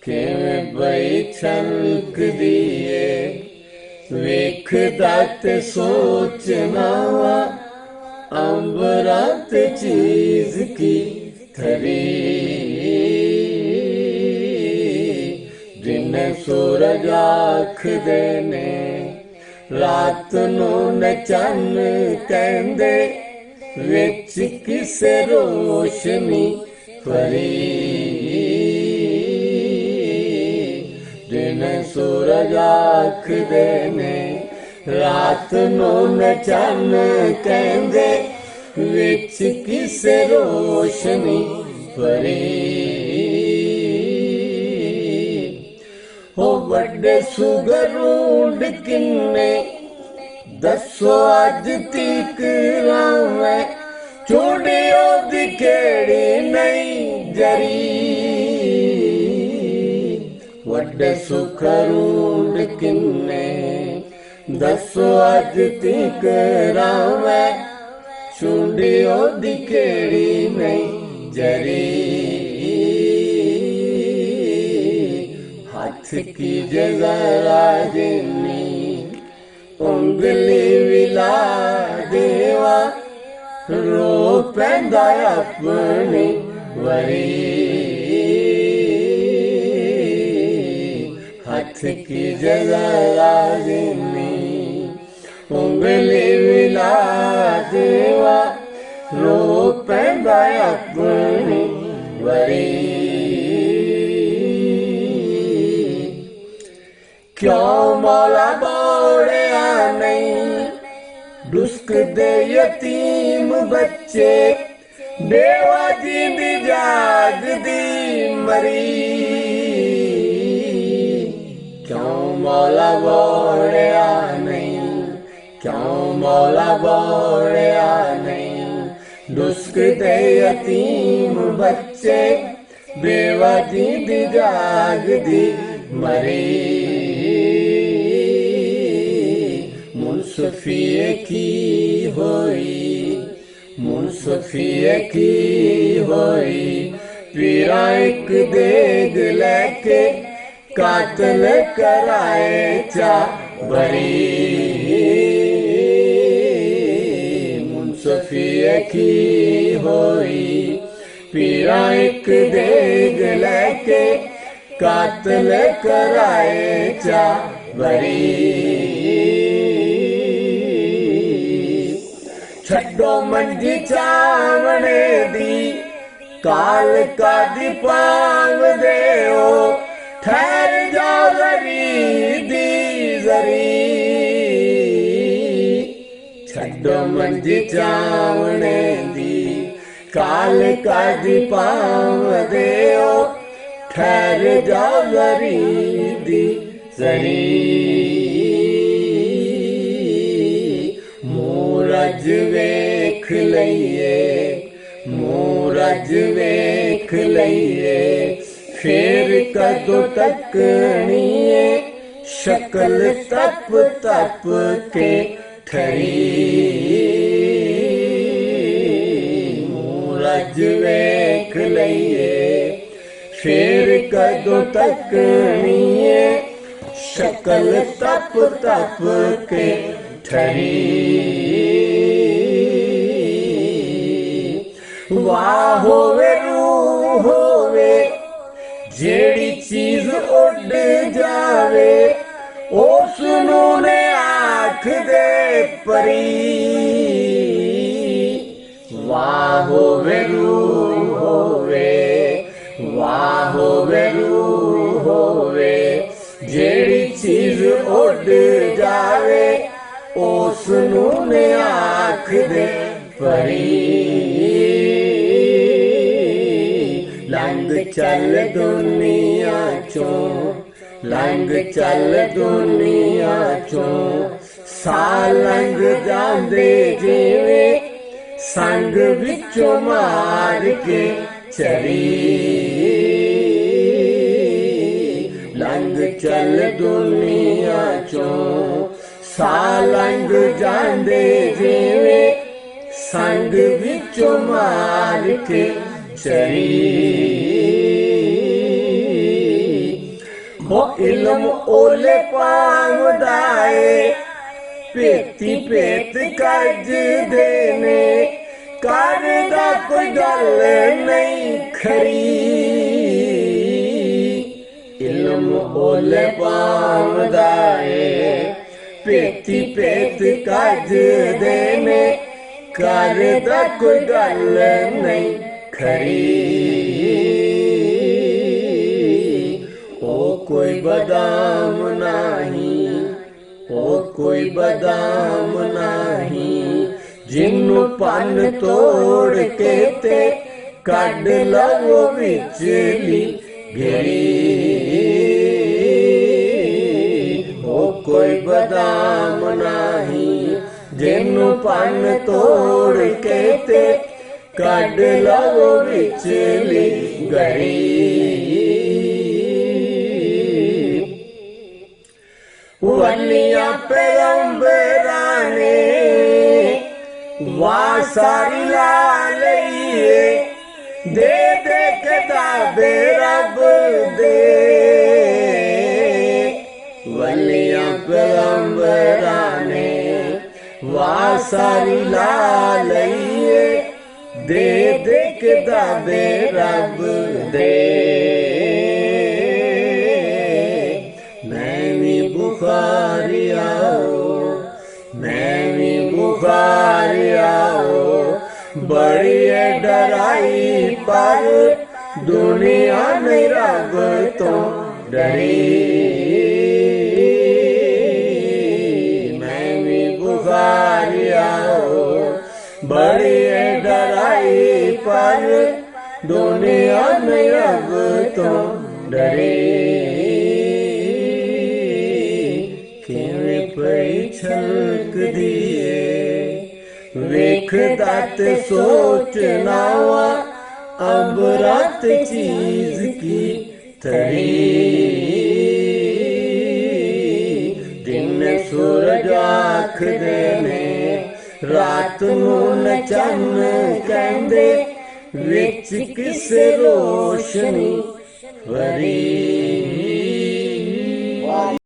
ਕਿਵੇਂ ਬਈ ਛਲਕਦੀ ਏ, ਵੇਖਦਾ ਤੇ ਸੋਚਣਾ ਵਾ, ਅੰਬਰਾਂ ਤੇ ਚੀਜ਼ ਕੀ ਧਰੀ। ਦਿਨ ਸੂਰਜ ਆਖਦੇ ਨੇ, ਰਾਤ ਨੂੰ ਨ ਚੰਨ ਕਹਿੰਦੇ, ਵਿੱਚ ਕਿਸੇ ਰੋਸ਼ਨੀ ਭਰੀ। ਦਿਨ ਸੂਰਜ ਆਖਦੇ ਨੇ, ਰਾਤ ਨੂੰ ਨ ਚੰਨ ਕਹਿੰਦੇ, ਵਿੱਚ ਕਿਸੇ ਰੋਸ਼ਨੀ ਭਰੀ। ਹੋ ਵੱਡੇ ਸੁਗਰੂੰਡ ਕਿੰਨੇ, ਦੱਸੋ ਅੱਜ ਤੀਕ ਰਾਵੇਂ, ਚੂੜੀ ਉਹਦੀ ਕਿਹੜੀ ਨਹੀਂ ਜਰੀ। ਵੱਡੇ ਸੁਖਰੂੰਡ ਕਿੰਨੇ, ਦੱਸੋ ਅੱਜ ਤੀਕ ਰਾਵੇਂ, ਚੂੜੀ ਉਹਦੀ ਕਿਹੜੀ ਨਹੀਂ ਜਰੀ। ਹੱਥ ਕੀ ਜਜ਼ਰਾ ਜਿੰਨੀ, ਉਂਗਲੀ ਵਿਲਾ ਦੇਵਾ, ਰੋ ਪੈਂਦਾ ਆਪਣੀ ਵਰੀ। ਹੱਥ ਕੀ ਜਜ਼ਰਾ ਜਿੰਨੀ, ਉਂਗਲੀ ਵਿਲਾ ਦੇਵਾ, ਰੋ ਪੈਂਦਾ ਆਪਣੀ ਵਰੀ। ਕਿਉਂ ਮੌਲਾ ਬੋੜਿਆ ਨਹੀਂ, ਡੁਸਕਦੇ ਯਤੀਮ ਬੱਚੇ, ਬੇਵਾ ਜਿੰਦੀ ਜਾਗਦੀ ਮਰੀ। ਕਿਉਂ ਮੌਲਾ ਬੋੜਿਆ ਨਹੀਂ, ਕਿਉਂ ਮੌਲਾ ਬੋੜਿਆ ਨਹੀਂ, ਡੁਸਕਦੇ ਯਤੀਮ ਬੱਚੇ, ਬੇਵਾ ਜਿੰਦੀ ਜਾਗਦੀ ਮਰੀ। ਮੁਨਸਫੀਏ ਕੀ ਹੋਈ, ਮੁਨਸਫੀਏ ਕੀ ਹੋਈ, ਪੀਰਾਂ ਇੱਕ ਦੇਗ ਲੈ ਕੇ, ਕਾਤਲ ਕਰਾਏ ਚਾਬਰੀ। ਮੁਨਸਫੀਏ ਕੀ ਹੋਈ, ਪੀਰਾਂ ਇੱਕ ਦੇਗ ਲੈ ਕੇ, ਕਾਤਲ ਕਰਾਏ ਚਾਬਰੀ। ਛੱਡੋ ਮੰਜੀ ਚਾਵਣੇ ਦੀ, ਕਾਲ ਕਾਦੀ ਪਾਵਦੇ ਹੋ, ਠਹਿਰ ਜਾਓ ਜ਼ਰੀ ਦੀ ਜ਼ਰੀ। ਛੱਡੋ ਮੰਜੀ ਚਾਵਣੇ ਦੀ, ਕਾਲ ਕਾਦੀ ਪਾਵਦੇ ਹੋ, ਠਹਿਰ ਜਾਓ ਜ਼ਰੀ ਦੀ ਜ਼ਰੀ। ਮੂਰਜ ਵੇਖ ਲਈਏ, ਮੂਰਜ ਵੇਖ ਲਈਏ, ਫੇਰ ਕਦੋਂ ਤੱਕਣੀਏ, ਸ਼ਕਲ ਤਪ ਤਪ ਕੇ ਠਰੀ। ਮੂਰਜ ਵੇਖ ਲਈਏ, ਫੇਰ ਕਦੋਂ ਤੱਕਣੀਏ, ਸ਼ਕਲ ਤਪ ਤਪ ਕੇ ਠਰੀ। ਵਾਹ ਹੋਵੇ ਰੂਹ ਹੋਵੇ, ਜਿਹੜੀ ਚੀਜ਼ ਉੱਡ ਜਾਵੇ, ਉਸ ਨੂੰ ਨੇ ਆਖਦੇ ਪਰੀ। ਵਾਹ ਹੋਵੇ ਰੂਹ ਹੋਵੇ, ਵਾਹ ਹੋਵੇ ਰੂਹ ਹੋਵੇ, ਜਿਹੜੀ ਚੀਜ਼ ਉੱਡ ਜਾਵੇ, ਉਸ ਨੂੰ ਨੇ ਆਖਦੇ ਪਰੀ। ਲੰਘ ਚੱਲ ਦੁਨੀਆ ਚੋਂ, ਲੰਘ ਚੱਲ ਦੁਨੀਆ ਚੋਂ, ਸਾਲ ਲੰਘ ਜਾਂਦੇ ਜਿਵੇਂ, ਸੰਗ ਵਿੱਚੋਂ ਮਾਰ ਕੇ ਚਰੀ। ਲੰਘ ਚੱਲ ਦੁਨੀਆ ਚੋਂ, ਸਾਲ ਲੰਘ ਜਾਂਦੇ ਜਿਵੇਂ, ਸੰਗ ਵਿੱਚੋਂ ਮਾਰ ਕੇ ਚਰੀ। हो इल्म ओले पावदाए पेती पेत कज देने करदा कोई गल नहीं खरी इल्म ओले पावदाए पेती पेत कज देने करदा कोई गल नहीं खरी ओ कोई बादाम नहीं ओ कोई बादाम नहीं जिन्नू पन तोड़ के ते कड लवो विचली घेरी ओ कोई बादाम नहीं जिन्नू पन तोड़ के ते कड लवो विचली घड़ी वलियां पैगंबरां ने वासारी ला लईए दे दे किताबे रब दे वलियां पैगंबरां ने वासारी ला लईए दे दे किताबे रब दे बुखारी आओ मैं भी बुखारी आओ बड़ी डराई पर दुनिया में रब तो डरी मैं भी बुखारी आओ बड़ी डराई पर दुनिया में रब तो डरी छलक दिए वेखदा ते सोचना वा अब रात चीज की थरी दिन सूरज आख देने रात नून चन्न कहंदे विच किस रोशनी वरी